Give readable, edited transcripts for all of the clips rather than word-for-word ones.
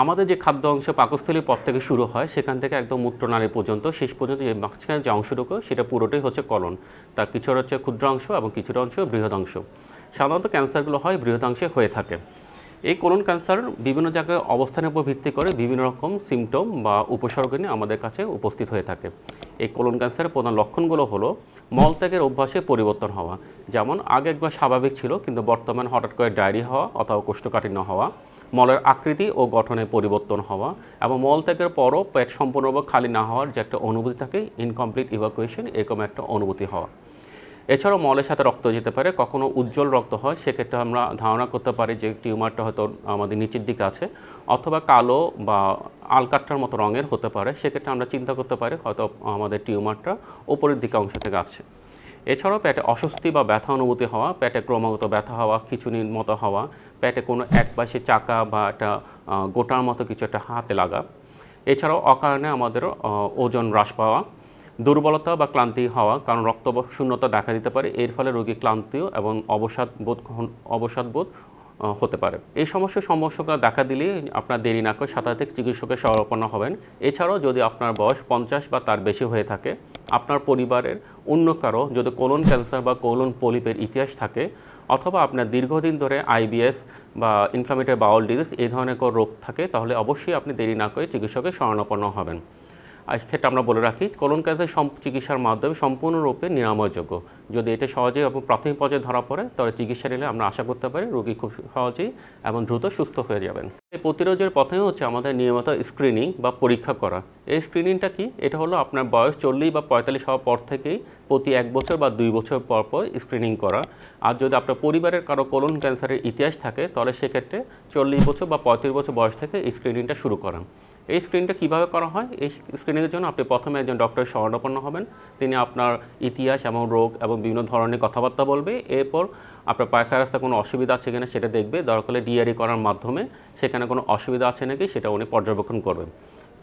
আমাদের যে খাদ্য অংশ পাকস্থলীর পর থেকে শুরু হয় সেখান থেকে একদম মূত্রনালী পর্যন্ত শেষ পর্যন্ত যে মাঝখানে যে অংশটুকু সেটা পুরোটাই হচ্ছে কলন। তার কিছুটা হচ্ছে ক্ষুদ্র অংশ এবং কিছুটা অংশ বৃহদাংশ। সাধারণত ক্যান্সারগুলো হয় বৃহদাংশে হয়ে থাকে। এই কোলন ক্যান্সার বিভিন্ন জায়গায় অবস্থানের উপর ভিত্তি করে বিভিন্ন রকম সিমটম বা উপসর্গ নিয়ে আমাদের কাছে উপস্থিত হয়ে থাকে। এই কোলন ক্যান্সারের প্রধান লক্ষণগুলো হলো মলত্যাগের অভ্যাসে পরিবর্তন হওয়া, যেমন আগে একবার স্বাভাবিক ছিল কিন্তু বর্তমানে হঠাৎ করে ডায়রি হওয়া অথবা কোষ্ঠকাঠিন্য হওয়া, মলের আকৃতি ও গঠনে পরিবর্তন হওয়া এবং মলত্যাগের পরও পেট সম্পূর্ণভাবে খালি না হওয়ার যে একটা অনুভূতি থাকে, ইনকমপ্লিট ইভাকুয়েশন, এরকম একটা অনুভূতি হওয়া। এছাড়াও মলের সাথে রক্ত যেতে পারে, কখনো উজ্জ্বল রক্ত হয়, সেক্ষেত্রে আমরা ধারণা করতে পারি যে টিউমারটা হয়তো আমাদের নিচের দিকে আছে, অথবা কালো বা আলকাট্টার মতো রঙের হতে পারে, সেক্ষেত্রে আমরা চিন্তা করতে পারি হয়তো আমাদের টিউমারটা ওপরের দিকে অংশ থেকে আসছে। এছাড়াও পেটে অস্বস্তি বা ব্যথা অনুভূতি হওয়া, পেটে ক্রমাগত ব্যথা হওয়া, খিঁচুনির মতো হওয়া, পেটে কোনো এক পাশে চাকা বা একটা গোটার মতো কিছু একটা হাতে লাগা। এছাড়াও অকারণে আমাদের ওজন হ্রাস পাওয়া, দুর্বলতা বা ক্লান্তি হওয়া, কারণ রক্ত শূন্যতা দেখা দিতে পারে, এর ফলে রোগী ক্লান্তিও এবং অবসাদবোধ হতে পারে। এই সমস্যাগুলো দেখা দিলে আপনার দেরি না করে সাথে সাথে চিকিৎসকের শরণাপন্ন হবেন। এছাড়াও যদি আপনার বয়স 50 বা তার বেশি হয়ে থাকে, আপনার পরিবারের অন্য কারো যদি কোলন ক্যান্সার বা কোলন পলিপের ইতিহাস থাকে, অথবা আপনার দীর্ঘদিন ধরে আইবিএস বা ইনফ্লামেটরি বাউল ডিজিজ এই ধরনের কোনো রোগ থাকে, তাহলে অবশ্যই আপনি দেরি না করে চিকিৎসকের শরণাপন্ন হবেন। আর ক্ষেত্রে আমরা বলে রাখি, কোলন ক্যান্সার চিকিৎসার মাধ্যমে সম্পূর্ণরূপে নিরাময়যোগ্য। যদি এটা সহজেই এবং প্রাথমিক পর্যায়ে ধরা পড়ে, তাহলে চিকিৎসা নিলে আমরা আশা করতে পারি রোগী খুব সহজেই এবং দ্রুত সুস্থ হয়ে যাবেন। এই প্রতিরোধের প্রথমে হচ্ছে আমাদের নিয়মিত স্ক্রিনিং বা পরীক্ষা করা। এই স্ক্রিনিংটা কি? এটা হলো আপনার বয়স 40 বা 45 হওয়ার পর থেকেই প্রতি 1 বছর বা 2 বছর পর পর স্ক্রিনিং করা। আর যদি আপনার পরিবারের কারো কোলন ক্যান্সারের ইতিহাস থাকে, তাহলে সেক্ষেত্রে 40 বছর বা 35 বছর বয়স থেকে এই স্ক্রিনিংটা শুরু করা। এই স্ক্রিনটা কীভাবে করা হয়? এই স্ক্রিনিংয়ের জন্য আপনি প্রথমে একজন ডক্টরের শরণাপন্ন হবেন। তিনি আপনার ইতিহাস এবং রোগ এবং বিভিন্ন ধরনের কথাবার্তা বলবে। এরপর আপনার পায়খানা রাস্তায় কোনো অসুবিধা আছে কিনা সেটা দেখবে। দরকার হলে ডিআরই করার মাধ্যমে সেখানে কোনো অসুবিধা আছে নাকি সেটা উনি পর্যবেক্ষণ করবেন।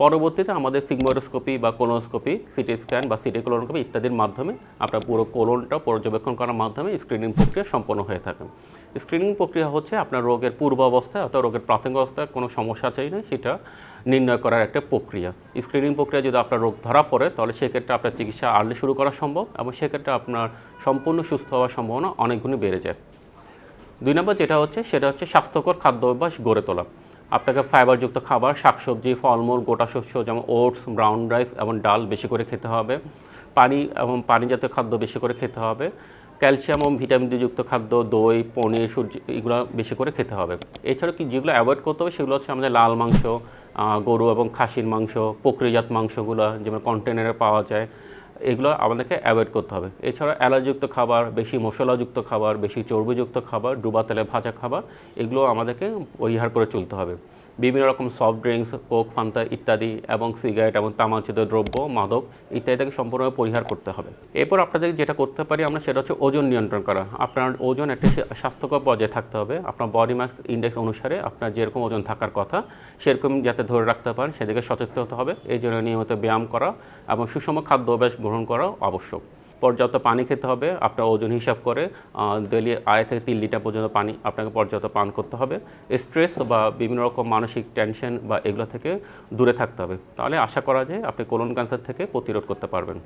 পরবর্তীতে আমাদের সিগমোইডোস্কোপি বা কোলোনোস্কোপি, সিটি স্ক্যান বা সিটি কোলোনোস্কোপি ইত্যাদির মাধ্যমে আপনার পুরো কোলনটা পর্যবেক্ষণ করার মাধ্যমে স্ক্রিনিং প্রক্রিয়া সম্পন্ন হয়ে থাকে। স্ক্রিনিং প্রক্রিয়া হচ্ছে আপনার রোগের পূর্ব অবস্থায় অথবা রোগের প্রাথমিক অবস্থায় কোনো সমস্যা আছে কিনা সেটা নির্ণয় করার একটা প্রক্রিয়া। স্ক্রিনিং প্রক্রিয়া যদি আপনার রোগ ধরা পড়ে, তাহলে সেক্ষেত্রে আপনার চিকিৎসা আর্লি শুরু করা সম্ভব এবং সেক্ষেত্রে আপনার সম্পূর্ণ সুস্থ হওয়ার সম্ভাবনা অনেক গুণই বেড়ে যায়। 2 নম্বর যেটা হচ্ছে সেটা হচ্ছে স্বাস্থ্যকর খাদ্য অভ্যাস গড়ে তোলা। আপনাকে ফাইবারযুক্ত খাবার, শাকসবজি, ফলমূল, গোটা শস্য যেমন ওটস, ব্রাউন রাইস এবং ডাল বেশি করে খেতে হবে। পানি এবং পানি জাতীয় খাদ্য বেশি করে খেতে হবে। ক্যালসিয়াম এবং ভিটামিন ডি যুক্ত খাদ্য, দই, পনির, সূর্য, এগুলো বেশি করে খেতে হবে। এছাড়াও যেগুলো অ্যাভয়েড করতে হবে সেগুলো হচ্ছে আমাদের লাল মাংস, গরু এবং খাসির মাংস, প্রক্রিয়াজাত মাংসগুলো যেমন কন্টেনারে পাওয়া যায়, এগুলো আমাদেরকে অ্যাভয়েড করতে হবে। এছাড়া অ্যালার্জিযুক্ত খাবার, বেশি মশলাযুক্ত খাবার, বেশি চর্বিযুক্ত খাবার, ডুবা তেলে ভাজা খাবার, এগুলো আমাদেরকে পরিহার করে চলতে হবে। বিভিন্ন রকম সফট ড্রিঙ্কস, কোক, ফান্তা ইত্যাদি এবং সিগারেট এবং তামাকজাত দ্রব্য, মাদক ইত্যাদি থেকে সম্পূর্ণভাবে পরিহার করতে হবে। এরপর আপনাদের যেটা করতে পারি আমরা সেটা হচ্ছে ওজন নিয়ন্ত্রণ করা। আপনার ওজন একটা স্বাস্থ্যকর পর্যায়ে থাকতে হবে। আপনার বডি মাস ইন্ডেক্স অনুসারে আপনার যেরকম ওজন থাকার কথা সেরকম যাতে ধরে রাখতে পারেন সেদিকে সচেষ্ট হতে হবে। এই জন্য নিয়মিত ব্যায়াম করা এবং সুষম খাদ্যাভ্যাস গ্রহণ করা আবশ্যক। পর্যাপ্ত পানি খেতে হবে। আপনার ওজন হিসাব করে ডেইলি 2.5 থেকে 3 লিটার পর্যন্ত পানি আপনাকে পর্যাপ্ত পান করতে হবে। স্ট্রেস বা বিভিন্ন রকম মানসিক টেনশন বা এগুলো থেকে দূরে থাকতে হবে। তাহলে আশা করা যায় আপনি কোলন ক্যান্সার থেকে প্রতিরোধ করতে পারবেন।